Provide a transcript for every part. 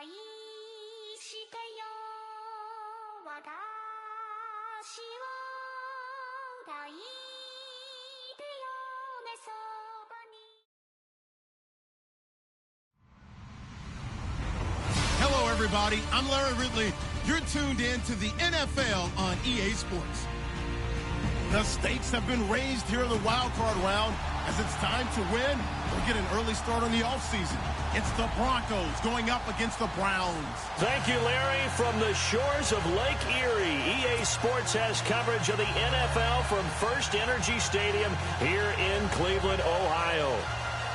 してよ私を抱いてよねそばに Hello, everybody. I'm Larry Ridley. You're tuned in to the NFL on EA Sports. The stakes have been raised here in the wild card round as it's time to win or get an early start on the offseason. It's the Broncos going up against the Browns. Thank you, Larry. From the shores of Lake Erie, EA Sports has coverage of the NFL from First Energy Stadium here in Cleveland, Ohio.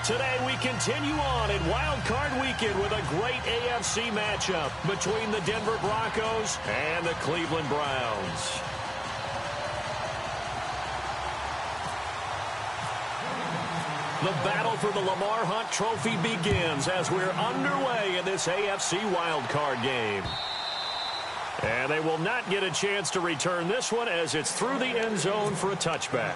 Today we continue on in Wild Card Weekend with a great AFC matchup between the Denver Broncos and the Cleveland Browns. The battle for the Lamar Hunt Trophy begins as we're underway in this AFC wildcard game. And they will not get a chance to return this one as it's through the end zone for a touchback.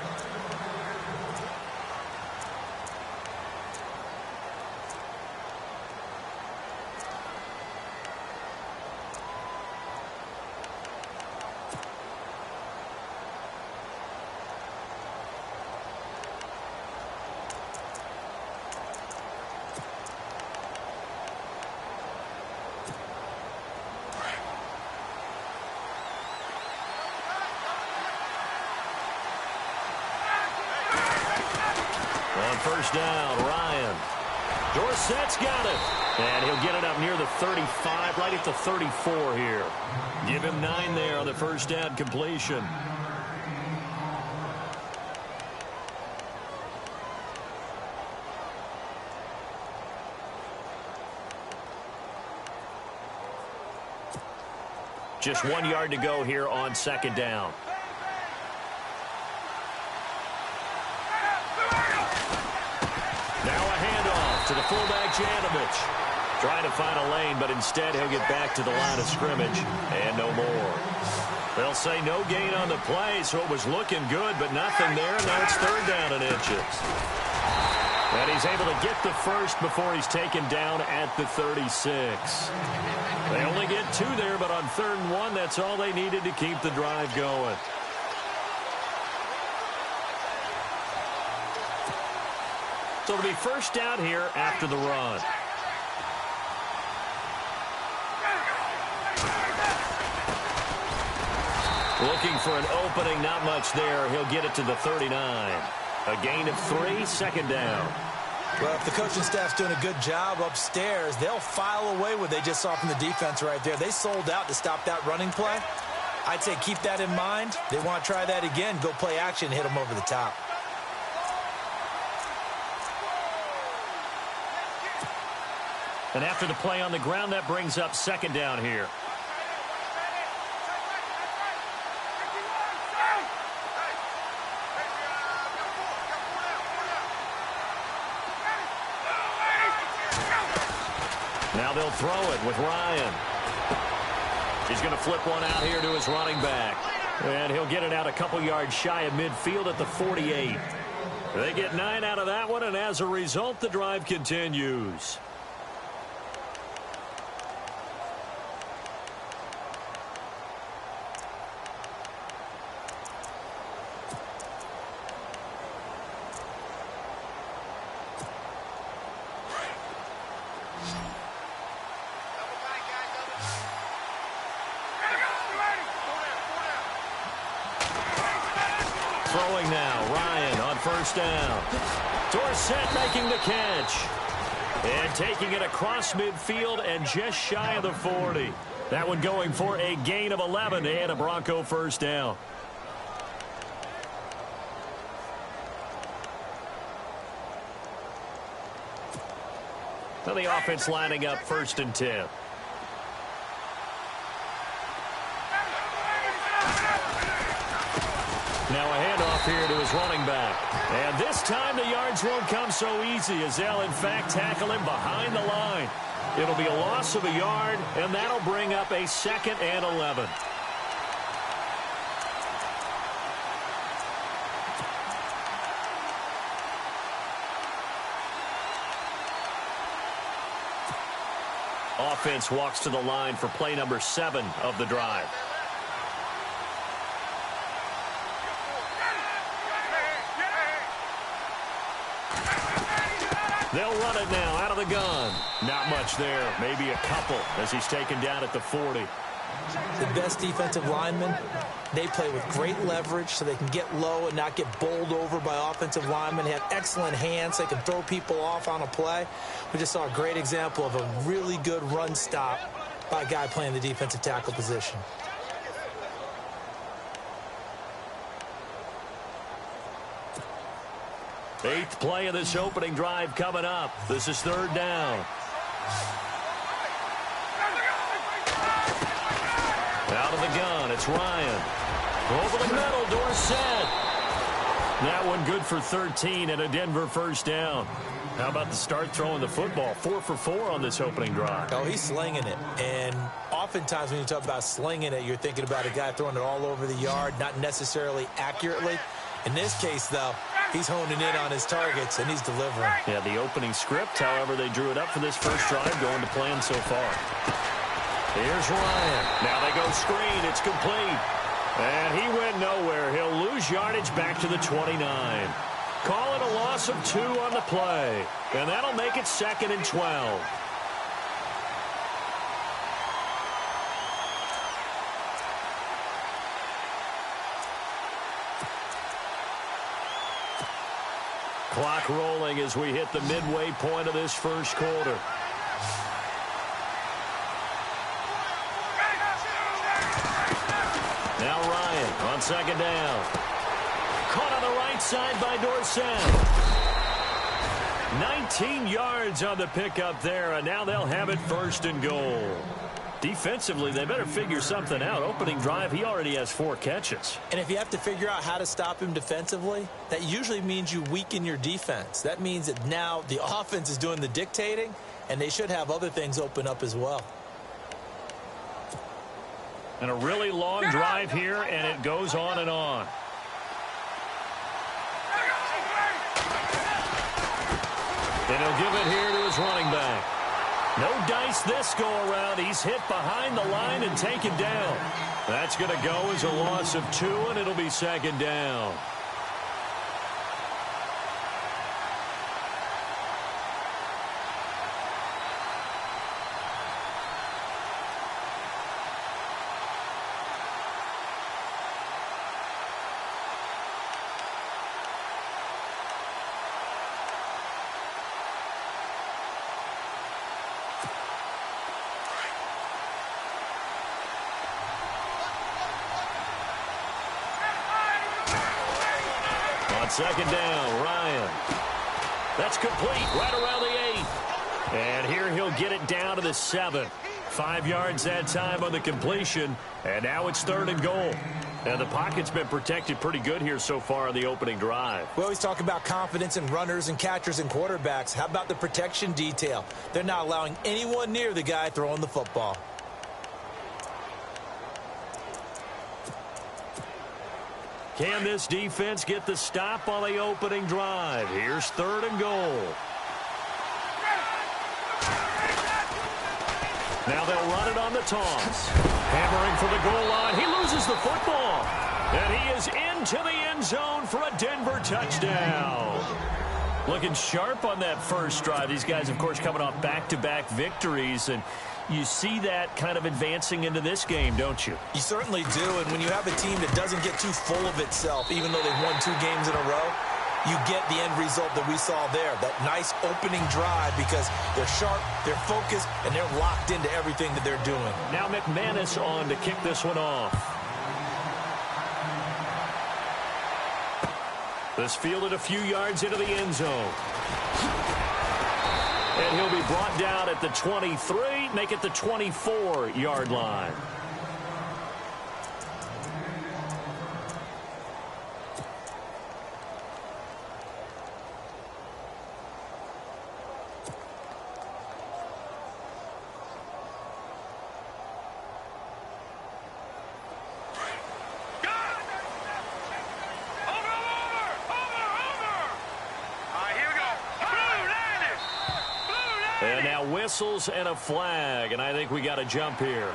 First down, Ryan. Dorsett's got it. And he'll get it up near the 35, right at the 34 here. Give him 9 there on the first down completion. Just 1 yard to go here on second down. To the fullback, Janovich. Trying to find a lane, but instead he'll get back to the line of scrimmage and no more. They'll say no gain on the play, so it was looking good, but nothing there. Now it's third down and inches. And he's able to get the first before he's taken down at the 36. They only get 2 there, but on 3rd and 1, that's all they needed to keep the drive going. So it'll be first down here after the run. Looking for an opening, not much there. He'll get it to the 39. A gain of 3, second down. Well, if the coaching staff's doing a good job upstairs, they'll file away what they just saw from the defense right there. They sold out to stop that running play. I'd say keep that in mind. They want to try that again, go play action, hit them over the top. And after the play on the ground, that brings up second down here. Now they'll throw it with Ryan. He's going to flip one out here to his running back. And he'll get it out a couple yards shy of midfield at the 48. They get 9 out of that one, and as a result, the drive continues. Throwing now, Ryan on first down. Dorsett making the catch. And taking it across midfield and just shy of the 40. That one going for a gain of 11 and a Bronco first down. So the offense lining up 1st and 10. Now a handoff here to his running back. And this time the yards won't come so easy as they'll, in fact, tackle him behind the line. It'll be a loss of a yard, and that'll bring up a 2nd and 11. Offense walks to the line for play number 7 of the drive. They'll run it now out of the gun. Not much there. Maybe a couple as he's taken down at the 40. The best defensive linemen, they play with great leverage so they can get low and not get bowled over by offensive linemen. They have excellent hands. They can throw people off on a play. We just saw a great example of a really good run stop by a guy playing the defensive tackle position. Eighth play of this opening drive coming up. This is 3rd down. Out of the gun, it's Ryan. Over the middle, Dorsett. That one good for 13 and a Denver 1st down. How about the start throwing the football? 4 for 4 on this opening drive. Oh, he's slinging it. And oftentimes when you talk about slinging it, you're thinking about a guy throwing it all over the yard, not necessarily accurately. In this case, though, he's honing in on his targets, and he's delivering. Yeah, the opening script, however, they drew it up for this first drive, going to plan so far. Here's Ryan. Now they go screen. It's complete. And he went nowhere. He'll lose yardage back to the 29. Call it a loss of 2 on the play. And that'll make it 2nd and 12. Clock rolling as we hit the midway point of this first quarter. Now Ryan on 2nd down. Caught on the right side by Dorsett. 19 yards on the pickup there, and now they'll have it 1st and goal. Defensively, they better figure something out. Opening drive, he already has 4 catches. And if you have to figure out how to stop him defensively, that usually means you weaken your defense. That means that now the offense is doing the dictating, and they should have other things open up as well. And a really long drive here, and it goes on and on. And he'll give it here to his running back. No dice this go-around. He's hit behind the line and taken down. That's going to go as a loss of 2, and it'll be 2nd down. On 2nd down, Ryan. That's complete right around the 8. And here he'll get it down to the 7. 5 yards that time on the completion. And now it's 3rd and goal. And the pocket's been protected pretty good here so far on the opening drive. We always talk about confidence in runners and catchers and quarterbacks. How about the protection detail? They're not allowing anyone near the guy throwing the football. Can this defense get the stop on the opening drive? Here's 3rd and goal. Now they'll run it on the toss. Hammering for the goal line. He loses the football. And he is into the end zone for a Denver touchdown. Looking sharp on that first drive. These guys, of course, coming off back-to-back victories. And you see that kind of advancing into this game, don't you? You certainly do, and when you have a team that doesn't get too full of itself, even though they've won 2 games in a row, you get the end result that we saw there, that nice opening drive, because they're sharp, they're focused, and they're locked into everything that they're doing. Now McManus on to kick this one off. This fielded a few yards into the end zone. And he'll be brought down at the 23, make it the 24-yard line. And now whistles and a flag, and I think we got a jump here.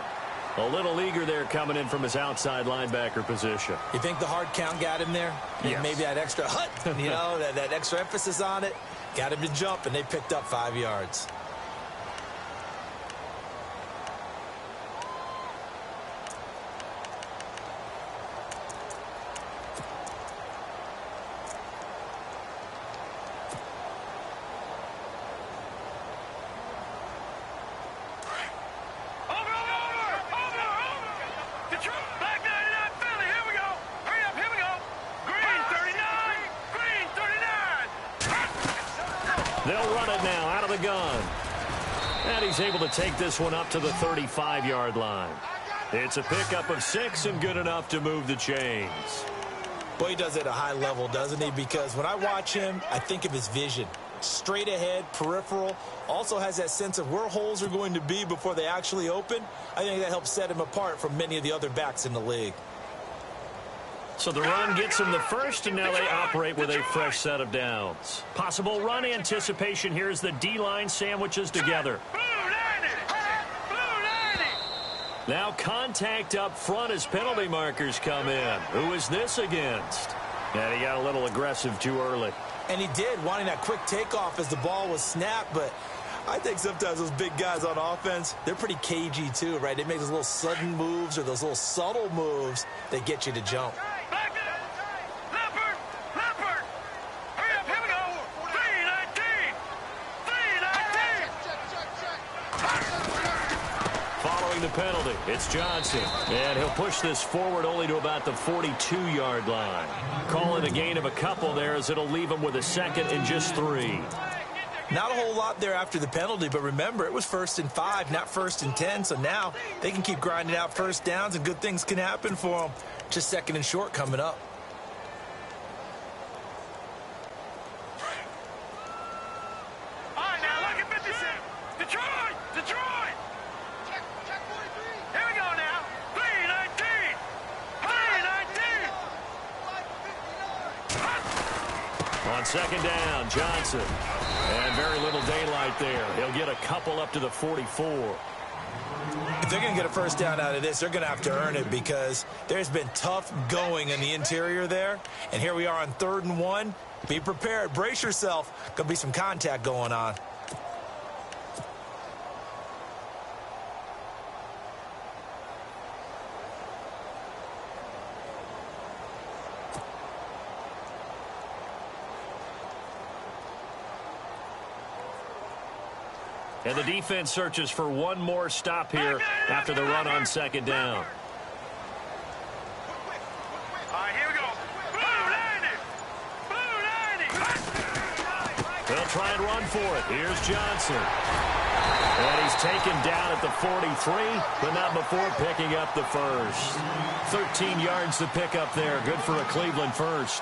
A little eager there coming in from his outside linebacker position. You think the hard count got him there? Yes. Maybe that extra hut, you know, that extra emphasis on it. Got him to jump, and they picked up 5 yards. They'll run it now out of the gun. And he's able to take this one up to the 35-yard line. It's a pickup of 6 and good enough to move the chains. Boy, he does it at a high level, doesn't he? Because when I watch him, I think of his vision. Straight ahead, peripheral. Also has that sense of where holes are going to be before they actually open. I think that helps set him apart from many of the other backs in the league. So the run gets him the first, and now they operate with a fresh set of downs. Possible run anticipation here as the D-line sandwiches together. Now contact up front as penalty markers come in. Who is this against? And he got a little aggressive too early. And he did, wanting that quick takeoff as the ball was snapped, but I think sometimes those big guys on offense, they're pretty cagey too, right? They make those little sudden moves or those little subtle moves that get you to jump. The penalty. It's Johnson. And he'll push this forward only to about the 42-yard line. Call it a gain of a couple there as it'll leave him with a second and just 3. Not a whole lot there after the penalty, but remember, it was 1st and 5, not 1st and 10, so now they can keep grinding out first downs and good things can happen for them. Just 2nd and short coming up. All right, now look at 57. Detroit! Here we go now. 319. 319. On 2nd down, Johnson. And very little daylight there. He'll get a couple up to the 44. If they're going to get a first down out of this, they're going to have to earn it because there's been tough going in the interior there. And here we are on 3rd and 1. Be prepared. Brace yourself. Going to be some contact going on. And the defense searches for one more stop here after the run on 2nd down. All right, here we go. Blue 90. They'll try and run for it. Here's Johnson. And he's taken down at the 43, but not before picking up the first. 13 yards to pick up there. Good for a Cleveland first.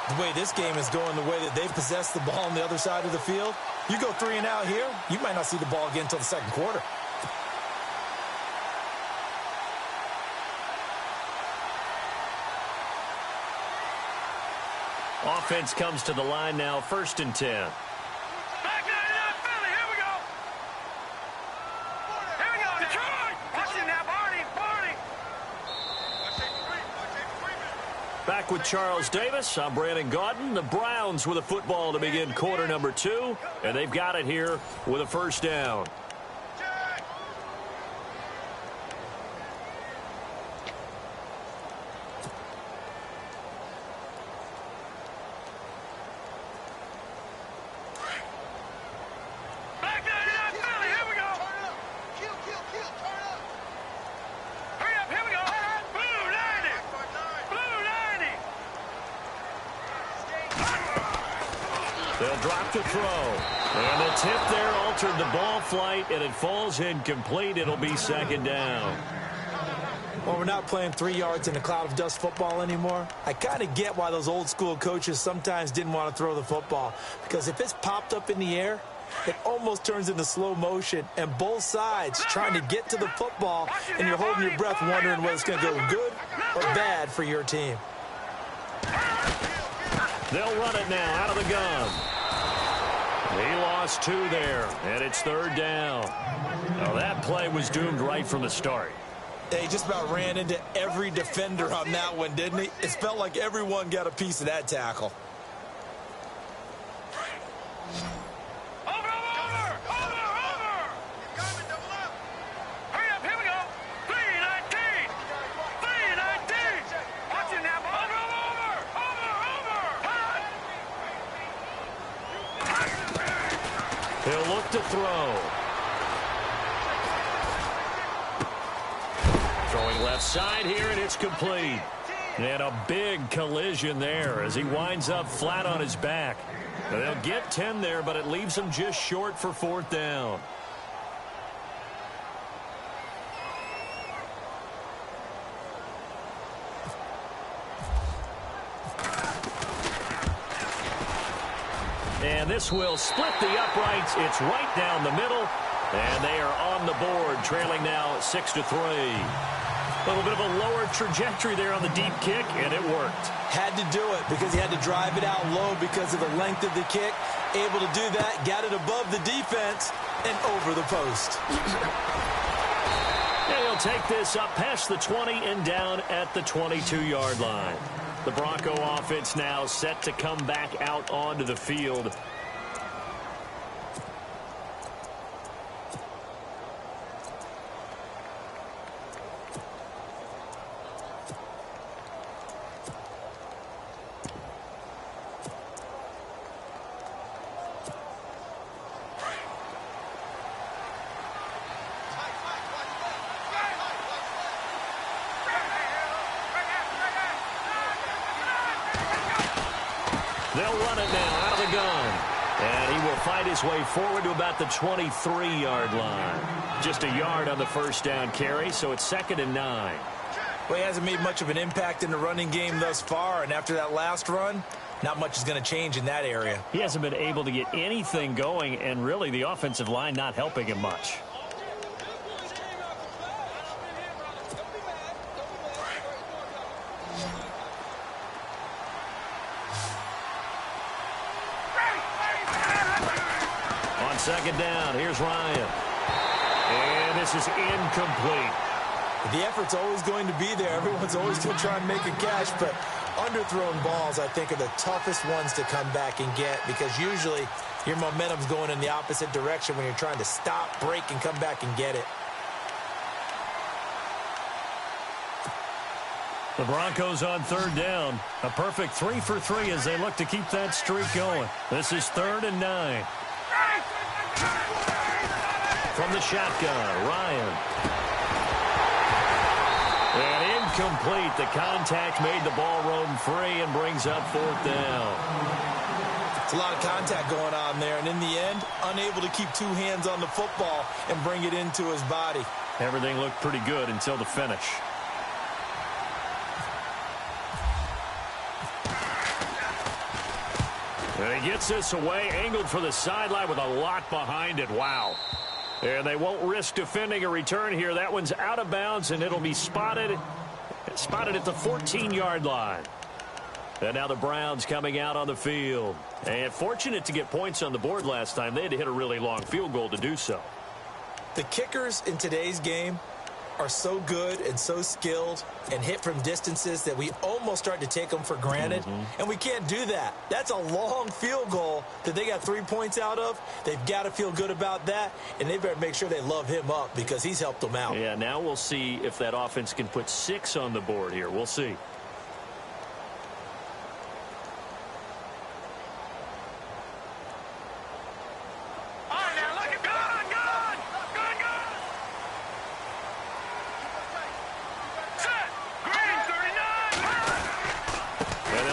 The way this game is going, the way that they possess the ball on the other side of the field, you go 3 and out here, you might not see the ball again until the 2nd quarter. Offense comes to the line now, 1st and 10. Back 99 Philly, here we go. Here we go, Detroit. Watch him now, Barney. Back with Charles Davis, I'm Brandon Gaudin. The Browns with a football to begin quarter number 2, and they've got it here with a first down. Back 99 Philly, here we go. Hurry up, here we go. Blue 90. Blue 90. They'll drop the throw. And the tip there altered the ball flight, and it falls incomplete. It'll be 2nd down. Well, we're not playing 3 yards in a cloud of dust football anymore. I kind of get why those old school coaches sometimes didn't want to throw the football. Because if it's popped up in the air, it almost turns into slow motion. And both sides trying to get to the football, and you're holding your breath wondering whether it's going to go good or bad for your team. They'll run it now out of the gun. He lost loss 2 there, and it's 3rd down. Now, that play was doomed right from the start. He just about ran into every defender on that one, didn't he? It felt like everyone got a piece of that tackle. He'll look to throw. Throwing left side here, and it's complete. And a big collision there as he winds up flat on his back. They'll get 10 there, but it leaves him just short for 4th down. And this will split the uprights. It's right down the middle. And they are on the board, trailing now 6-3. A little bit of a lower trajectory there on the deep kick, and it worked. Had to do it because he had to drive it out low because of the length of the kick. Able to do that, got it above the defense and over the post. And he'll take this up past the 20 and down at the 22-yard line. The Bronco offense now set to come back out onto the field. They'll run it now out of the gun. And he will fight his way forward to about the 23-yard line. Just a yard on the first down carry, so it's 2nd and 9. Well, he hasn't made much of an impact in the running game thus far, and after that last run, not much is going to change in that area. He hasn't been able to get anything going, and really the offensive line not helping him much. On 2nd down, here's Ryan. And this is incomplete. The effort's always going to be there. Everyone's always going to try and make a catch, but underthrown balls, I think, are the toughest ones to come back and get because usually your momentum's going in the opposite direction when you're trying to stop, break, and come back and get it. The Broncos on 3rd down. A perfect 3 for 3 as they look to keep that streak going. This is 3rd and 9. From the shotgun, Ryan. And incomplete. The contact made the ball roam free and brings up 4th down. It's a lot of contact going on there, and in the end, unable to keep 2 hands on the football and bring it into his body. Everything looked pretty good until the finish. And he gets this away, angled for the sideline with a lot behind it. Wow. And they won't risk defending a return here. That one's out of bounds, and it'll be spotted at the 14-yard line. And now the Browns coming out on the field. And fortunate to get points on the board last time. They had to hit a really long field goal to do so. The kickers in today's game are so good and so skilled and hit from distances that we almost start to take them for granted. And we can't do that. That's a long field goal that they got 3 points out of. They've got to feel good about that, and they better make sure they love him up because he's helped them out. Yeah, now we'll see if that offense can put 6 on the board here. We'll see.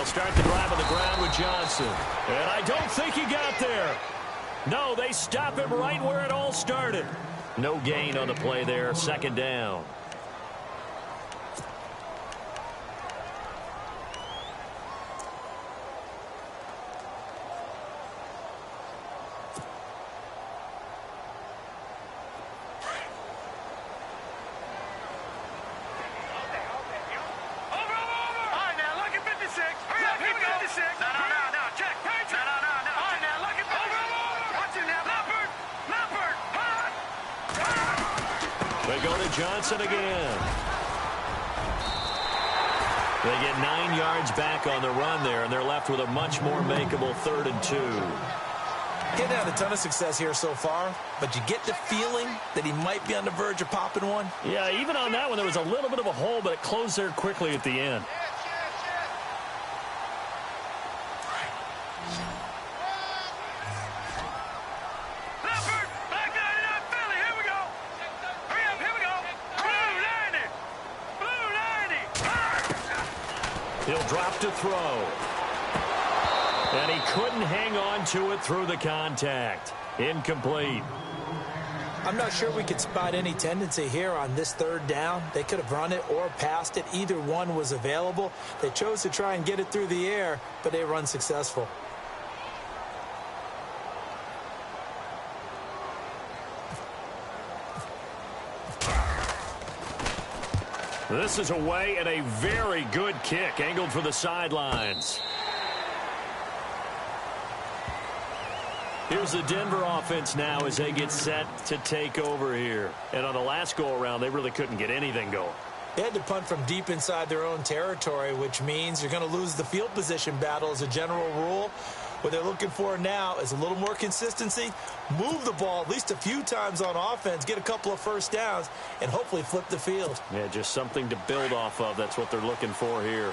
Start the drive on the ground with Johnson. And I don't think he got there. No, they stop him right where it all started. No gain on the play there. 2nd down. They go to Johnson again. They get 9 yards back on the run there, and they're left with a much more makeable 3rd and 2. Getting had a ton of success here so far, but you get the feeling that he might be on the verge of popping one. Yeah, even on that one, there was a little bit of a hole, but it closed there quickly at the end. He'll drop to throw. And he couldn't hang on to it through the contact. Incomplete. I'm not sure we could spot any tendency here on this 3rd down. They could have run it or passed it. Either one was available. They chose to try and get it through the air, but they were unsuccessful. This is away and a very good kick, angled for the sidelines. Here's the Denver offense now as they get set to take over here. And on the last go-around, they really couldn't get anything going. They had to punt from deep inside their own territory, which means you're going to lose the field position battle as a general rule. What they're looking for now is a little more consistency, move the ball at least a few times on offense, get a couple of first downs, and hopefully flip the field. Yeah, just something to build off of. That's what they're looking for here.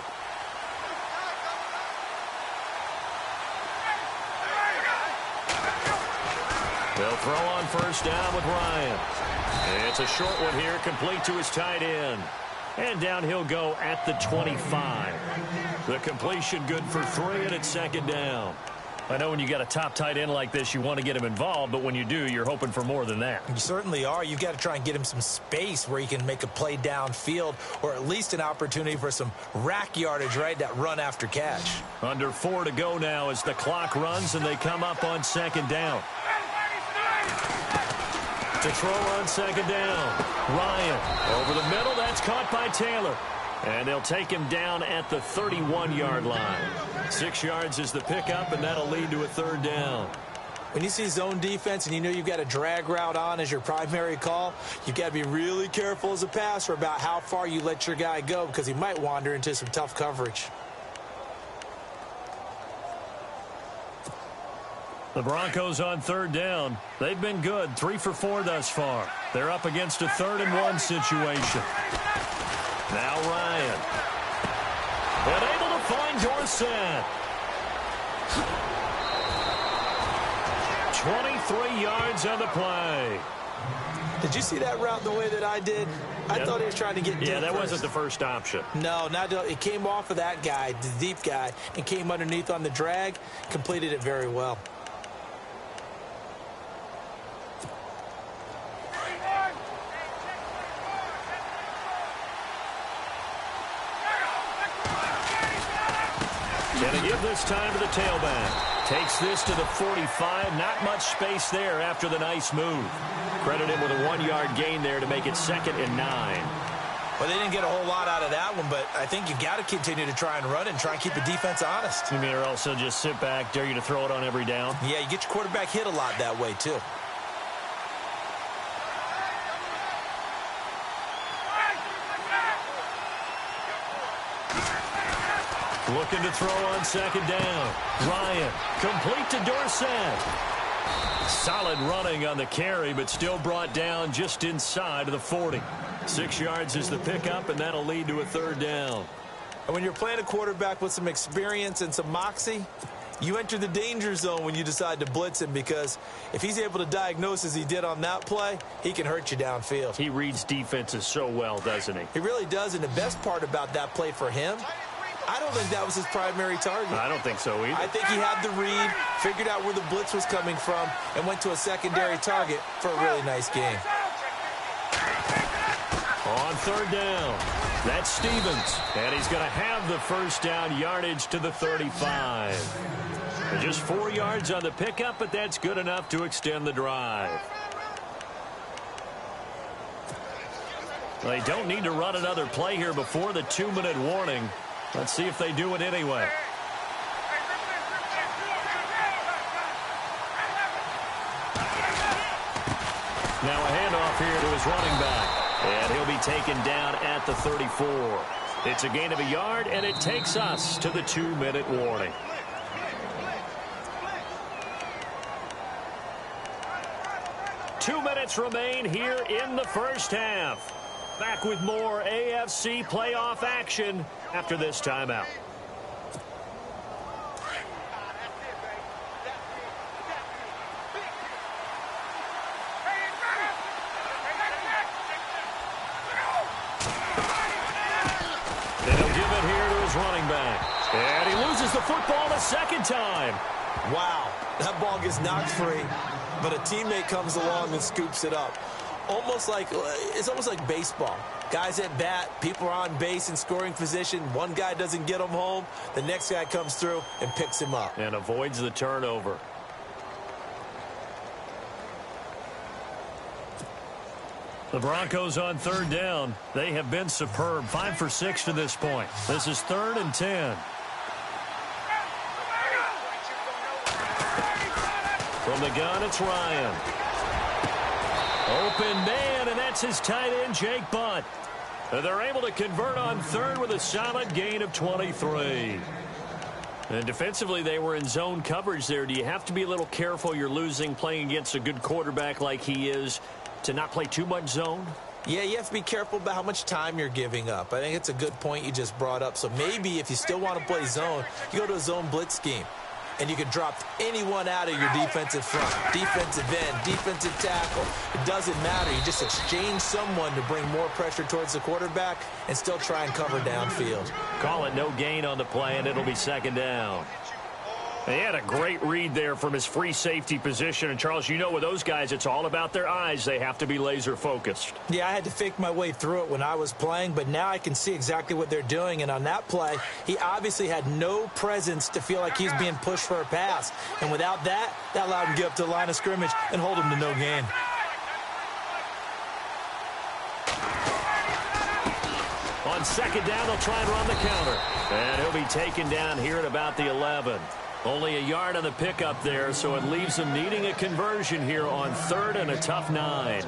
They'll throw on 1st down with Ryan. It's a short one here, complete to his tight end. And down he'll go at the 25. The completion good for 3, and it's 2nd down. I know when you got a top tight end like this, you want to get him involved, but when you do, you're hoping for more than that. You certainly are. You've got to try and get him some space where he can make a play downfield, or at least an opportunity for some rack yardage, right? That run after catch. Under 4 to go now as the clock runs, and they come up on 2nd down. To throw on 2nd down. Ryan over the middle. That's caught by Taylor. And they'll take him down at the 31-yard line. 6 yards is the pickup, and that'll lead to a 3rd down. When you see zone defense and you know you've got a drag route on as your primary call, you've got to be really careful as a passer about how far you let your guy go because he might wander into some tough coverage. The Broncos on 3rd down. They've been good, 3 for 4 thus far. They're up against a 3rd and 1 situation. Now Ryan. And able to find Dorsett. 23 yards on the play. Did you see that route the way that I did? I thought he was trying to get deep. Yeah, that first. wasn't the first option. No, it came off of that guy, the deep guy, and came underneath on the drag, completed it very well. Gonna give this time to the tailback. Takes this to the 45. Not much space there after the nice move. Credit him with a 1-yard gain there to make it 2nd and 9. Well, they didn't get a whole lot out of that one, but I think you've got to continue to try and run and try and keep the defense honest. You mean, or also just sit back, dare you to throw it on every down? Yeah, you get your quarterback hit a lot that way, too. Looking to throw on 2nd down. Ryan, complete to Dorsett. Solid running on the carry, but still brought down just inside of the 40. 6 yards is the pickup, and that'll lead to a 3rd down. And when you're playing a quarterback with some experience and some moxie, you enter the danger zone when you decide to blitz him, because if he's able to diagnose as he did on that play, he can hurt you downfield. He reads defenses so well, doesn't he? He really does, and the best part about that play for him, I don't think that was his primary target. I don't think so either. I think he had the read, figured out where the blitz was coming from, and went to a secondary target for a really nice game. On 3rd down, that's Stevens, and he's going to have the 1st down yardage to the 35. Just 4 yards on the pickup, but that's good enough to extend the drive. They don't need to run another play here before the 2-minute warning. Let's see if they do it anyway. Now a handoff here to his running back. And he'll be taken down at the 34. It's a gain of a yard, and it takes us to the 2-minute warning. Two minutes remain here in the first half. Back with more AFC playoff action after this timeout. And he'll give it here to his running back. And he loses the football a second time. Wow, that ball gets knocked free, but a teammate comes along and scoops it up. It's almost like baseball. Guys at bat, people are on base in scoring position. One guy doesn't get him home. The next guy comes through and picks him up. And avoids the turnover. The Broncos on third down. They have been superb. 5 for 6 to this point. This is 3rd and 10. From the gun, it's Ryan. Open man, and that's his tight end, Jake Butt. And they're able to convert on third with a solid gain of 23. And defensively, they were in zone coverage there. Do you have to be a little careful? You're losing playing against a good quarterback like he is to not play too much zone? Yeah, you have to be careful about how much time you're giving up. I think it's a good point you just brought up. So maybe if you still want to play zone, you go to a zone blitz scheme. And you can drop anyone out of your defensive front, defensive end, defensive tackle. It doesn't matter. You just exchange someone to bring more pressure towards the quarterback and still try and cover downfield. Call it no gain on the play, and it'll be second down. He had a great read there from his free safety position. And, Charles, you know with those guys, it's all about their eyes. They have to be laser-focused. Yeah, I had to fake my way through it when I was playing, but now I can see exactly what they're doing. And on that play, he obviously had no presence to feel like he's being pushed for a pass. And without that, that allowed him to get up to the line of scrimmage and hold him to no gain. On second down, they'll try and run the counter. And he'll be taken down here at about the 11. Only a yard on the pickup there, so it leaves them needing a conversion here on 3rd and a tough 9.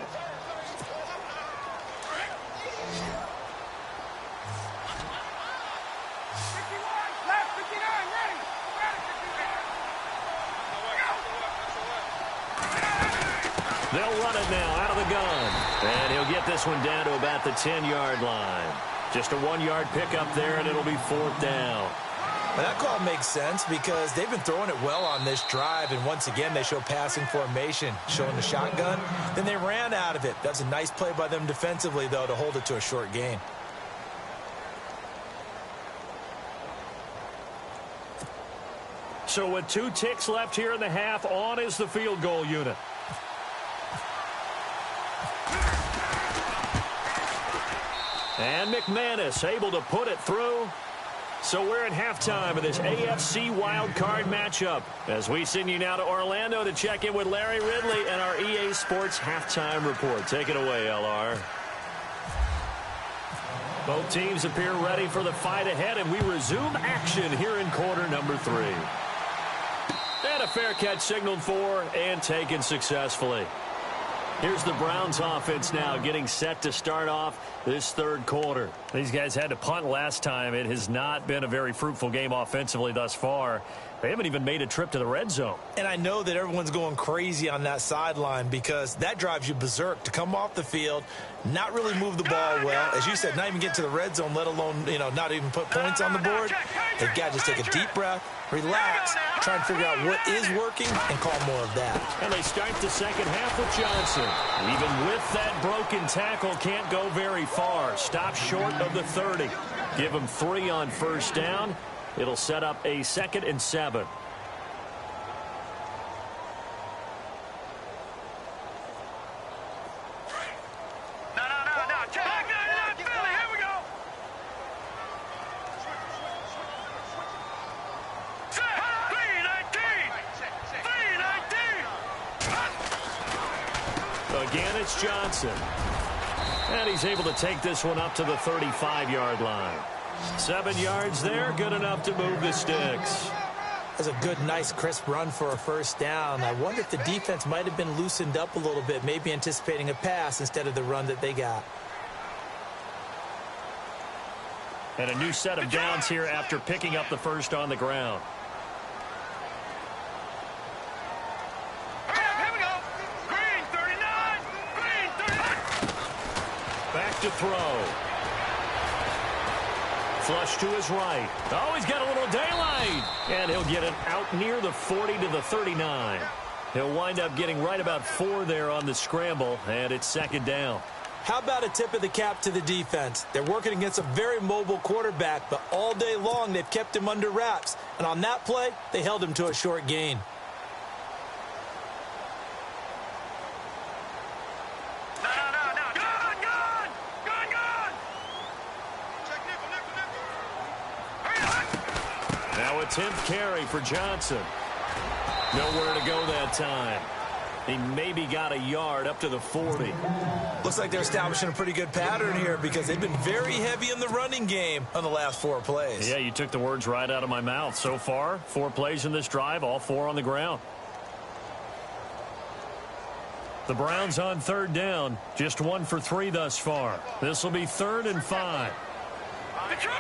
They'll run it now out of the gun. And he'll get this one down to about the 10-yard line. Just a 1-yard pickup there, and it'll be 4th down. Well, that call makes sense because they've been throwing it well on this drive, and once again they show passing formation, showing the shotgun. Then they ran out of it. That's a nice play by them defensively, though, to hold it to a short gain. So with 2 ticks left here in the half, on is the field goal unit. And McManus able to put it through. So we're in halftime of this AFC wildcard matchup as we send you now to Orlando to check in with Larry Ridley and our EA Sports halftime report. Take it away, LR. Both teams appear ready for the fight ahead, and we resume action here in quarter number 3. And a fair catch signaled for and taken successfully. Here's the Browns offense now getting set to start off this 3rd quarter. These guys had to punt last time. It has not been a very fruitful game offensively thus far. They haven't even made a trip to the red zone. And I know that everyone's going crazy on that sideline because that drives you berserk to come off the field, not really move the ball well. As you said, not even get to the red zone, let alone, not even put points on the board. They've got to just take a deep breath, relax, try and figure out what is working, and call more of that. And they start the second half with Johnson. Even with that broken tackle, can't go very far. Stop short of the 30. Give him 3 on first down. It'll set up a 2nd and 7. Again, it's Johnson. And he's able to take this one up to the 35-yard line. 7 yards there, good enough to move the sticks. That's a good, nice, crisp run for a first down. I wonder if the defense might have been loosened up a little bit, maybe anticipating a pass instead of the run that they got. And a new set of downs here after picking up the first on the ground. Here we go. Green 39. Green 39. Back to throw. Flush to his right. Oh, he's got a little daylight. And he'll get it out near the 40 to the 39. He'll wind up getting right about 4 there on the scramble, and it's second down. How about a tip of the cap to the defense? They're working against a very mobile quarterback, but all day long they've kept him under wraps. And on that play, they held him to a short gain. No. Gun. Check nickel. Hurry up. Now a 10th carry for Johnson. Nowhere to go that time. He maybe got a yard up to the 40. Looks like they're establishing a pretty good pattern here because they've been very heavy in the running game on the last 4 plays. Yeah, you took the words right out of my mouth. So far, 4 plays in this drive, all 4 on the ground. The Browns on third down, just 1 for 3 thus far. This will be 3rd and 5. Detroit.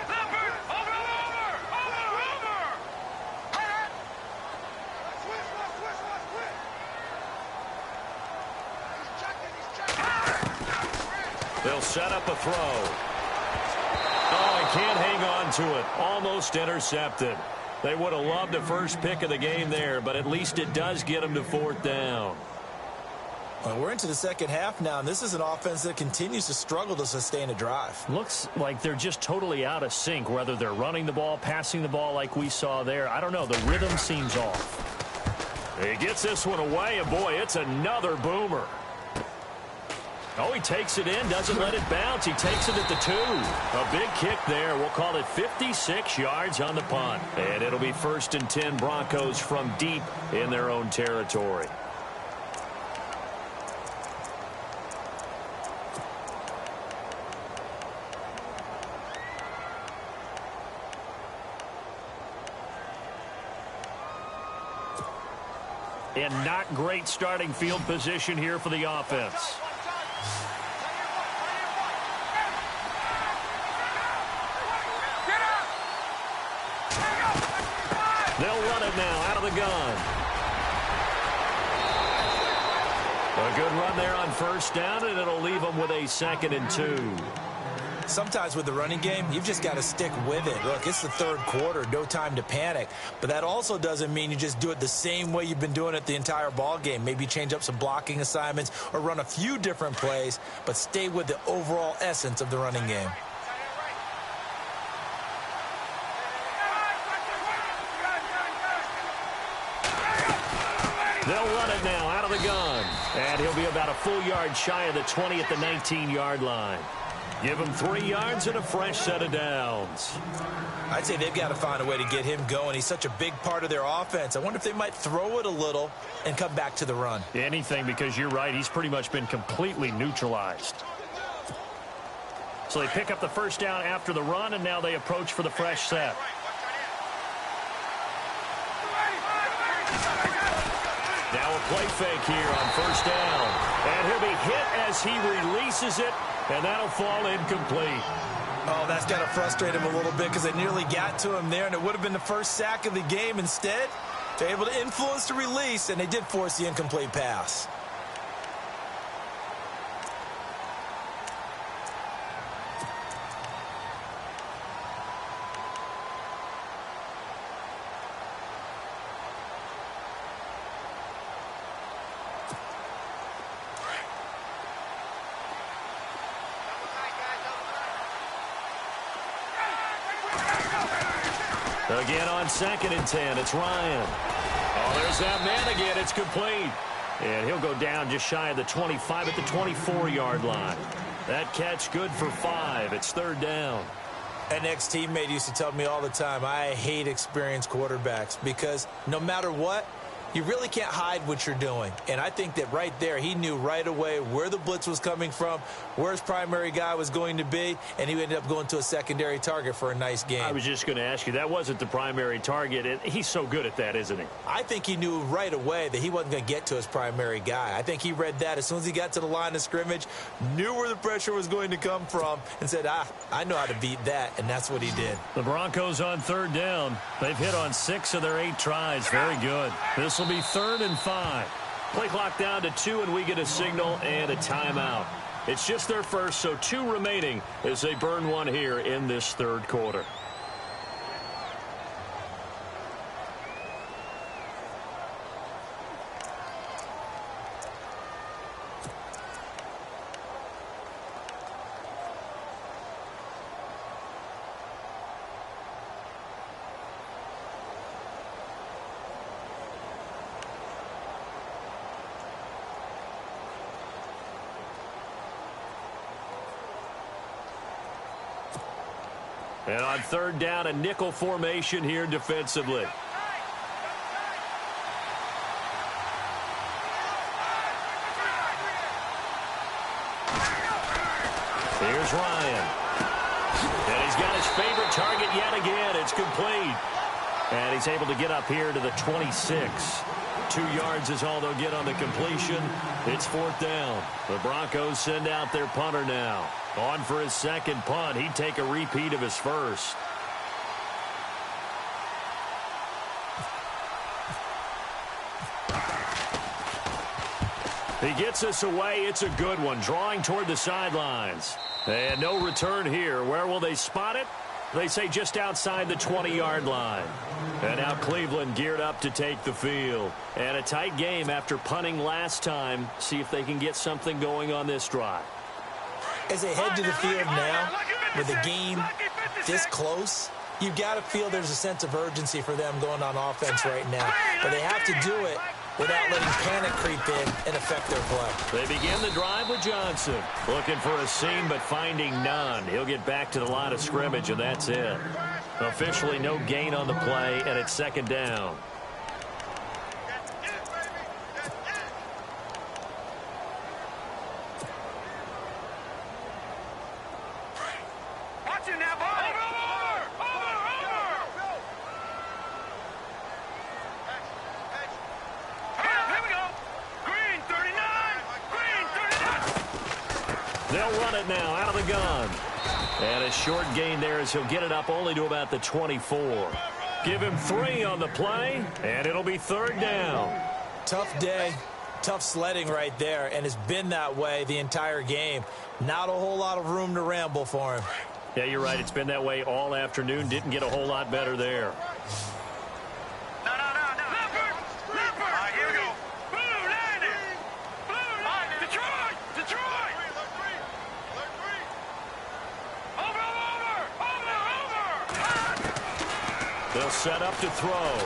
Leopard. Over. They'll set up a throw. Oh, he can't hang on to it. Almost intercepted. They would have loved a first pick of the game there, but at least it does get them to 4th down. Well, we're into the second half now, and this is an offense that continues to struggle to sustain a drive. Looks like they're just totally out of sync, whether they're running the ball, passing the ball like we saw there. I don't know. The rhythm seems off. He gets this one away, and boy, it's another boomer. Oh, he takes it in, doesn't let it bounce. He takes it at the 2. A big kick there. We'll call it 56 yards on the punt. And it'll be 1st and 10 Broncos from deep in their own territory. And not great starting field position here for the offense. They'll run it now out of the gun. A good run there on 1st down, and it'll leave them with a 2nd and 2. Sometimes with the running game, you've just got to stick with it. Look, it's the 3rd quarter, no time to panic. But that also doesn't mean you just do it the same way you've been doing it the entire ball game. Maybe change up some blocking assignments or run a few different plays, but stay with the overall essence of the running game. They'll run it now out of the gun. And he'll be about a full yard shy of the 20 at the 19-yard line. Give him 3 yards and a fresh set of downs. I'd say they've got to find a way to get him going. He's such a big part of their offense. I wonder if they might throw it a little and come back to the run. Anything, because you're right. He's pretty much been completely neutralized. So they pick up the 1st down after the run, and now they approach for the fresh set. Now a play fake here on 1st down. And he'll be hit as he releases it, and that'll fall incomplete. Oh, that's got to frustrate him a little bit because they nearly got to him there, and it would have been the first sack of the game. Instead, they're able to influence the release, and they did force the incomplete pass. Again on 2nd and 10, it's Ryan. Oh, there's that man again. It's complete. And he'll go down just shy of the 25 at the 24-yard line. That catch good for 5. It's 3rd down. An ex-teammate used to tell me all the time, I hate experienced quarterbacks because no matter what, You really can't hide what you're doing. And I think that right there, he knew right away where the blitz was coming from, where his primary guy was going to be, and he ended up going to a secondary target for a nice game. I was just going to ask you, that wasn't the primary target, and he's so good at that, isn't he? I think he knew right away that he wasn't going to get to his primary guy. I think he read that as soon as he got to the line of scrimmage, knew where the pressure was going to come from, and said, I know how to beat that, and that's what he did. The Broncos on third down. They've hit on 6 of their 8 tries. Very good. This will be 3rd and 5. Play clock down to 2, and we get a signal and a timeout. It's just their first, so 2 remaining as they burn one here in this third quarter. And on third down, a nickel formation here defensively. Here's Ryan. And he's got his favorite target yet again. It's complete. And he's able to get up here to the 26. 2 yards is all they'll get on the completion. It's 4th down. The Broncos send out their punter now. On for his second punt. He'd take a repeat of his first. He gets us away. It's a good one. Drawing toward the sidelines. And no return here. Where will they spot it? They say just outside the 20-yard line. And now Cleveland geared up to take the field. And a tight game after punting last time. See if they can get something going on this drive. As they head to the field now, with the game this close, you've got to feel there's a sense of urgency for them going on offense right now. But they have to do it without letting panic creep in and affect their play. They begin the drive with Johnson. Looking for a seam, but finding none. He'll get back to the line of scrimmage, and that's it. Officially no gain on the play, and it's 2nd down. Watch it now, boy. Here we go. Green 39. Green 39. They'll run it now out of the gun. And a short gain there as he'll get it up only to about the 24. Give him 3 on the play, and it'll be 3rd down. Tough day, tough sledding right there, and it's been that way the entire game. Not a whole lot of room to ramble for him. Yeah, you're right. It's been that way all afternoon. Didn't get a whole lot better there. No. Leopard. All right, here we go. Blue 90. Blue 90. Detroit. Over. They'll set up to throw.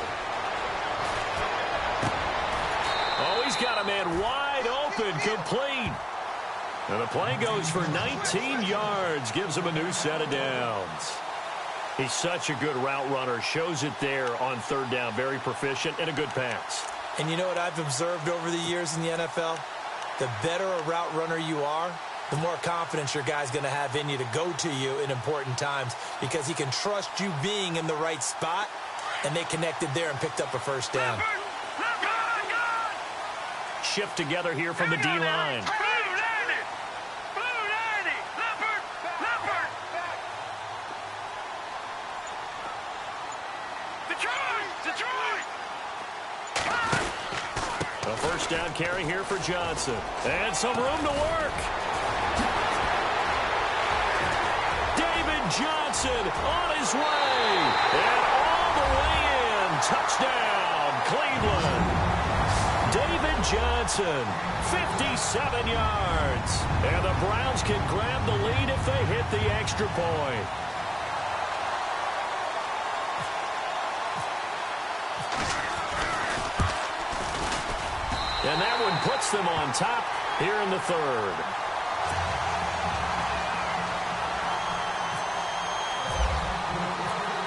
Oh, he's got a man wide open, complete. And the play goes for 19 yards, gives him a new set of downs. He's such a good route runner, shows it there on 3rd down. Very proficient and a good pass. And you know what I've observed over the years in the NFL? The better a route runner you are, the more confidence your guy's going to have in you to go to you in important times because he can trust you being in the right spot, and they connected there and picked up a 1st down. Shift together here from the D-line. A 1st down carry here for Johnson. And some room to work. David Johnson on his way. And all the way in. Touchdown, Cleveland. David Johnson, 57 yards. And the Browns can grab the lead if they hit the extra point. And that one puts them on top here in the 3rd.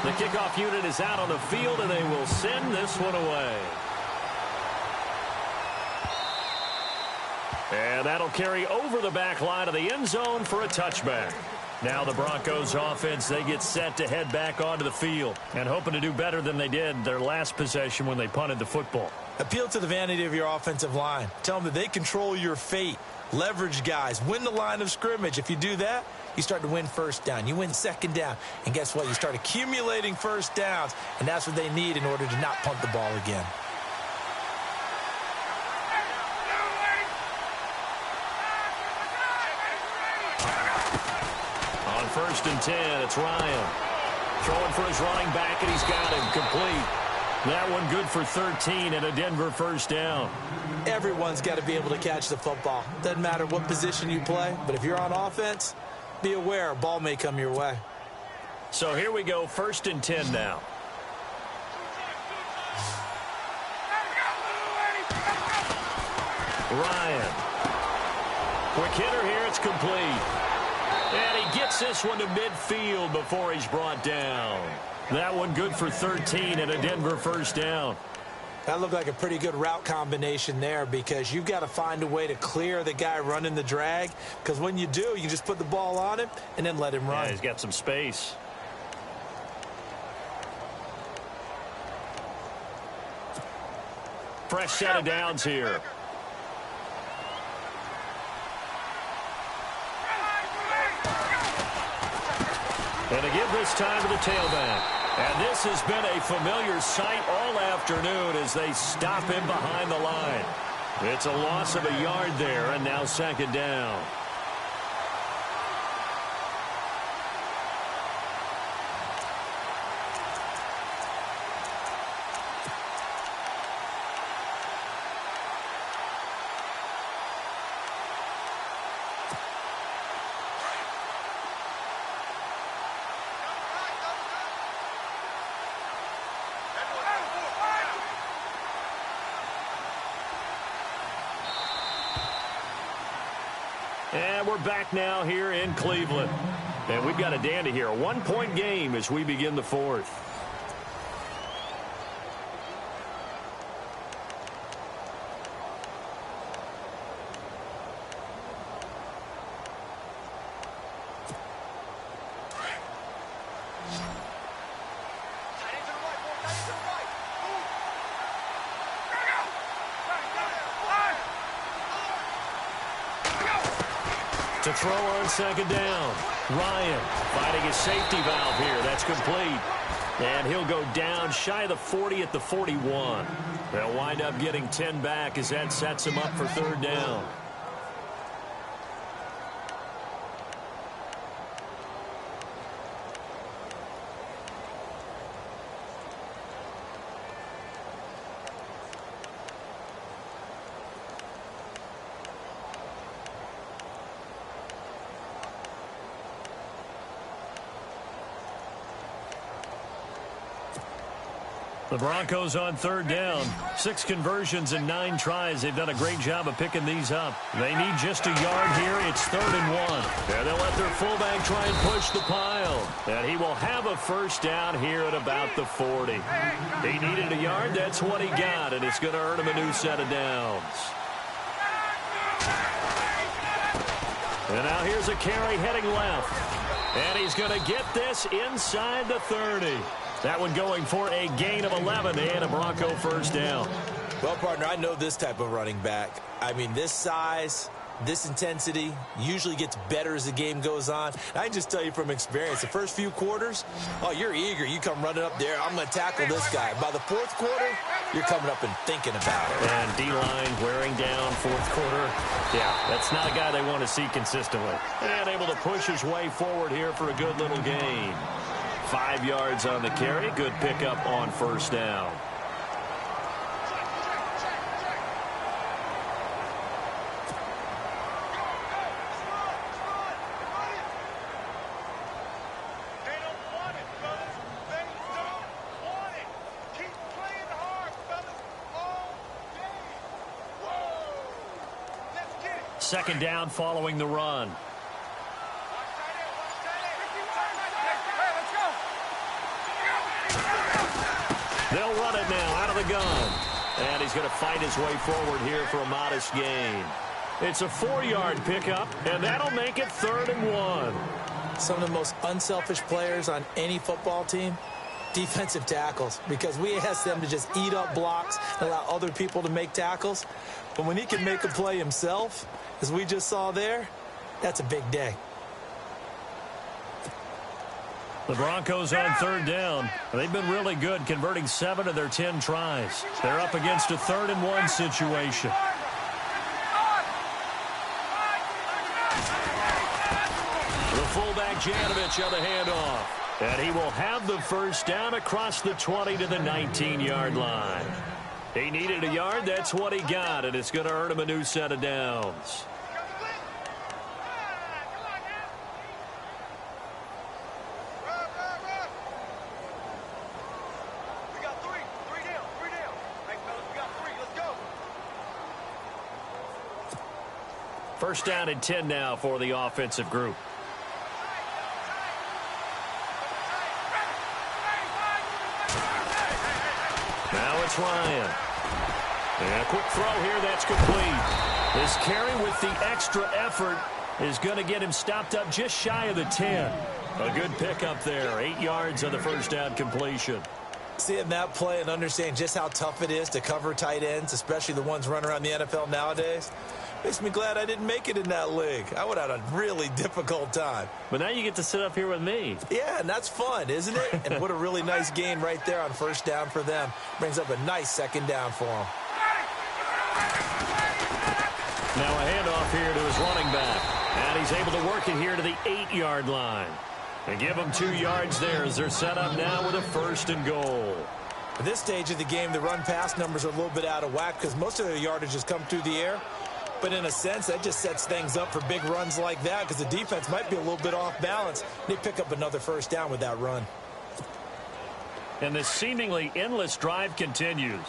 The kickoff unit is out on the field, and they will send this one away. And that'll carry over the back line of the end zone for a touchback. Now the Broncos offense, they get set to head back onto the field and hoping to do better than they did their last possession when they punted the football. Appeal to the vanity of your offensive line. Tell them that they control your fate. Leverage guys. Win the line of scrimmage. If you do that, you start to win first down. You win second down. And guess what? You start accumulating first downs, and that's what they need in order to not punt the ball again. On 1st and 10, it's Ryan. Throwing for his running back, and he's got him complete. That one good for 13 and a Denver first down. Everyone's got to be able to catch the football. Doesn't matter what position you play, but if you're on offense, be aware a ball may come your way. So here we go, 1st and 10 now. Ryan. Quick hitter here, it's complete. And he gets this one to midfield before he's brought down. That one good for 13 and a Denver first down. That looked like a pretty good route combination there because you've got to find a way to clear the guy running the drag, because when you do, you just put the ball on him and then let him run. Yeah, he's got some space. Fresh set of downs here. And to give this time to the tailback. And this has been a familiar sight all afternoon as they stop him behind the line. It's a loss of a yard there, and now 2nd down. And we're back now here in Cleveland. And we've got a dandy here. A 1-point game as we begin the 4th. To throw on 2nd down. Ryan finding his safety valve here. That's complete. And he'll go down shy of the 40 at the 41. They'll wind up getting 10 back as that sets him up for 3rd down. The Broncos on 3rd down. 6 conversions and 9 tries. They've done a great job of picking these up. They need just a yard here. It's 3rd and 1. And they'll let their fullback try and push the pile. And he will have a first down here at about the 40. He needed a yard. That's what he got. And it's going to earn him a new set of downs. And now here's a carry heading left. And he's going to get this inside the 30. That one going for a gain of 11 and a Bronco first down. Well, partner, I know this type of running back. I mean, this size, this intensity usually gets better as the game goes on. I can just tell you from experience, the first few quarters, oh, you're eager. You come running up there. I'm going to tackle this guy. By the 4th quarter, you're coming up and thinking about it. And D-line wearing down 4th quarter. Yeah, that's not a guy they want to see consistently. And able to push his way forward here for a good little gain. 5 yards on the carry. Good pickup on first down. Second down following the run. They'll run it now out of the gun. And he's going to fight his way forward here for a modest gain. It's a 4-yard pickup, and that'll make it 3rd and 1. Some of the most unselfish players on any football team, defensive tackles, because we ask them to just eat up blocks and allow other people to make tackles. But when he can make a play himself, as we just saw there, that's a big day. The Broncos on 3rd down. They've been really good, converting 7 of their 10 tries. They're up against a 3rd and 1 situation. The fullback Janovich on the handoff. And he will have the first down across the 20 to the 19-yard line. He needed a yard. That's what he got, and it's going to earn him a new set of downs. First down and 10 now for the offensive group. Now it's Ryan. And a quick throw here, that's complete. This carry with the extra effort is going to get him stopped up just shy of the 10. A good pickup there, 8 yards on the first down completion. Seeing that play and understanding just how tough it is to cover tight ends, especially the ones running around the NFL nowadays, makes me glad I didn't make it in that league. I would have had a really difficult time. But now you get to sit up here with me. Yeah, and that's fun, isn't it? And what a really nice gain right there on first down for them. Brings up a nice second down for them. Now a handoff here to his running back. And he's able to work it here to the 8-yard line. And give them 2 yards there as they're set up now with a 1st and goal. At this stage of the game, the run-pass numbers are a little bit out of whack because most of their yardage has come through the air. But in a sense, that just sets things up for big runs like that because the defense might be a little bit off balance. They pick up another first down with that run. And this seemingly endless drive continues.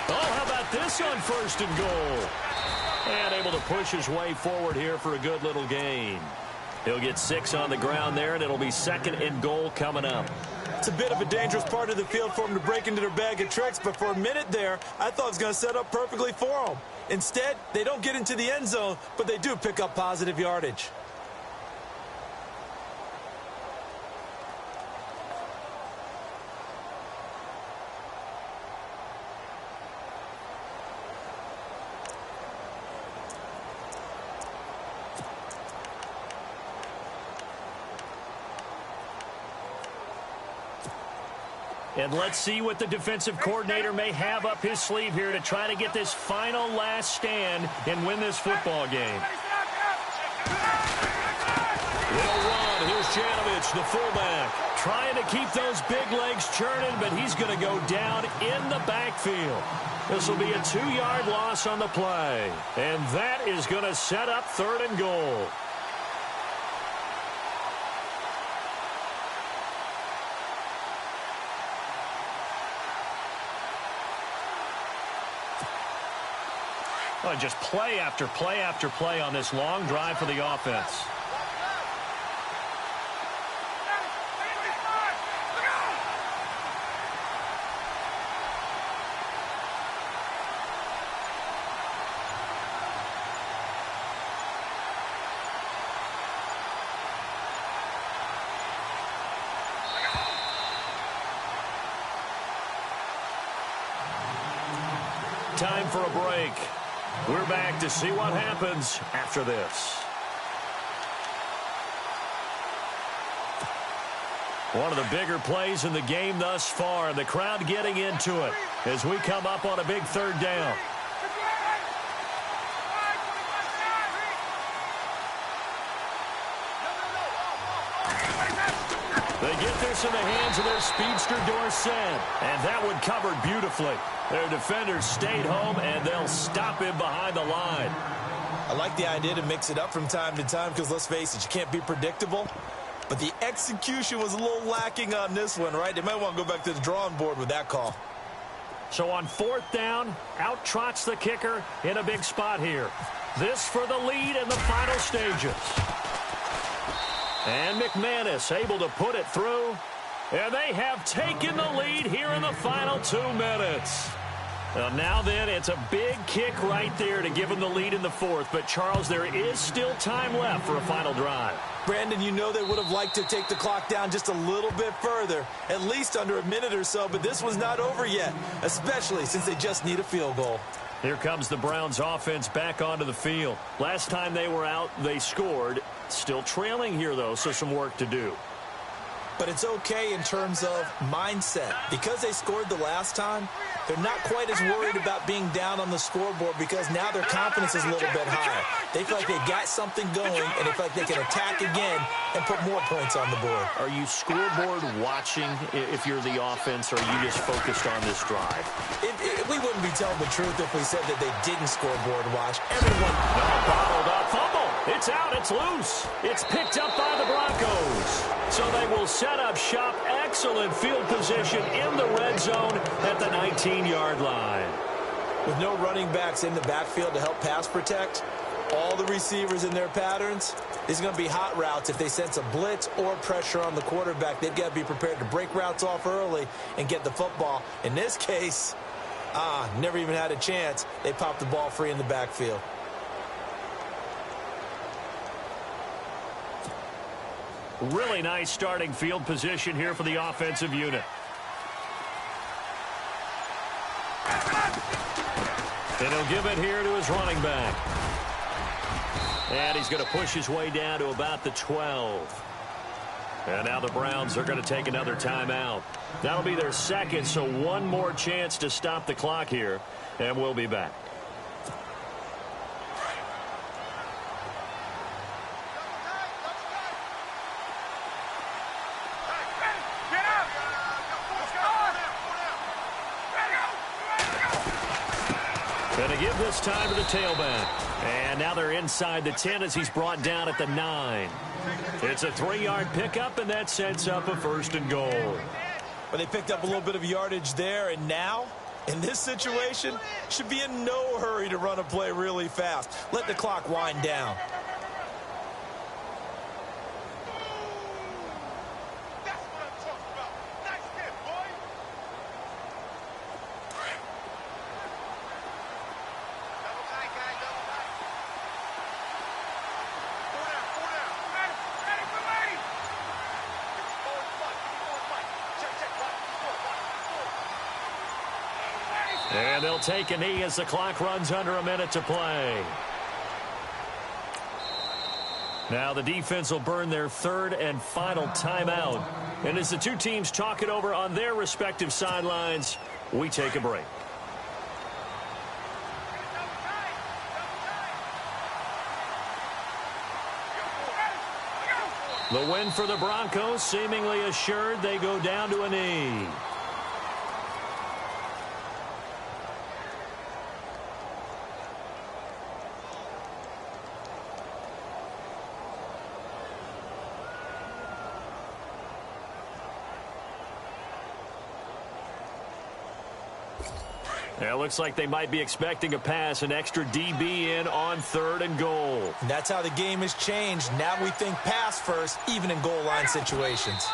Oh, how about this on 1st and goal? And able to push his way forward here for a good little gain. He'll get 6 on the ground there, and it'll be 2nd and goal coming up. It's a bit of a dangerous part of the field for them to break into their bag of tricks, but for a minute there, I thought it was going to set up perfectly for them. Instead, they don't get into the end zone, but they do pick up positive yardage. And let's see what the defensive coordinator may have up his sleeve here to try to get this final last stand and win this football game. Little run. Here's Janovich, the fullback, trying to keep those big legs churning, but he's going to go down in the backfield. This will be a 2-yard loss on the play. And that is going to set up 3rd and goal. Oh, just play after play after play on this long drive for the offense. Time for a break. We're back to see what happens after this. One of the bigger plays in the game thus far. The crowd getting into it as we come up on a big 3rd down. They get this in the hands of their speedster Dorsett, and that one covered beautifully. Their defenders stayed home, and they'll stop him behind the line. I like the idea to mix it up from time to time because, let's face it, you can't be predictable. But the execution was a little lacking on this one, right? They might want to go back to the drawing board with that call. So on 4th down, out trots the kicker in a big spot here. This for the lead in the final stages. And McManus able to put it through. And they have taken the lead here in the final 2 minutes. Now then, it's a big kick right there to give them the lead in the fourth. But, Charles, there is still time left for a final drive. Brandon, you know they would have liked to take the clock down just a little bit further, at least under a minute or so, but this was not over yet, especially since they just need a field goal. Here comes the Browns offense back onto the field. Last time they were out, they scored. Still trailing here, though, so some work to do. But it's okay in terms of mindset. Because they scored the last time, they're not quite as worried about being down on the scoreboard because now their confidence is a little bit higher. They feel like they got something going, and they feel like they can attack again and put more points on the board. Are you scoreboard watching if you're the offense, or are you just focused on this drive? We wouldn't be telling the truth if we said that they didn't scoreboard watch. Everyone... No, bobbled up, fumble. It's out, it's loose. It's picked up by the Broncos. So they will set up shop. Excellent field position in the red zone at the 19-yard line. With no running backs in the backfield to help pass protect, all the receivers in their patterns, these are going to be hot routes. If they sense a blitz or pressure on the quarterback, they've got to be prepared to break routes off early and get the football. In this case, never even had a chance. They popped the ball free in the backfield. Really nice starting field position here for the offensive unit. And he'll give it here to his running back. And he's going to push his way down to about the 12. And now the Browns are going to take another timeout. That'll be their second, so one more chance to stop the clock here. And we'll be back. Going to give this time to the tailback. And now they're inside the 10 as he's brought down at the 9. It's a 3-yard pickup, and that sets up a first and goal. But they picked up a little bit of yardage there, and now, in this situation, should be in no hurry to run a play really fast. Let the clock wind down. And they'll take a knee as the clock runs under a minute to play. Now the defense will burn their third and final timeout. And as the two teams talk it over on their respective sidelines, we take a break. The win for the Broncos seemingly assured. They go down to a knee. Yeah, it looks like they might be expecting a pass, an extra DB in on 3rd and goal. And that's how the game has changed. Now we think pass first, even in goal line situations.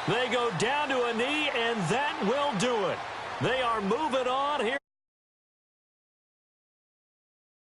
They go down to a knee, and that will do it. They are moving on here.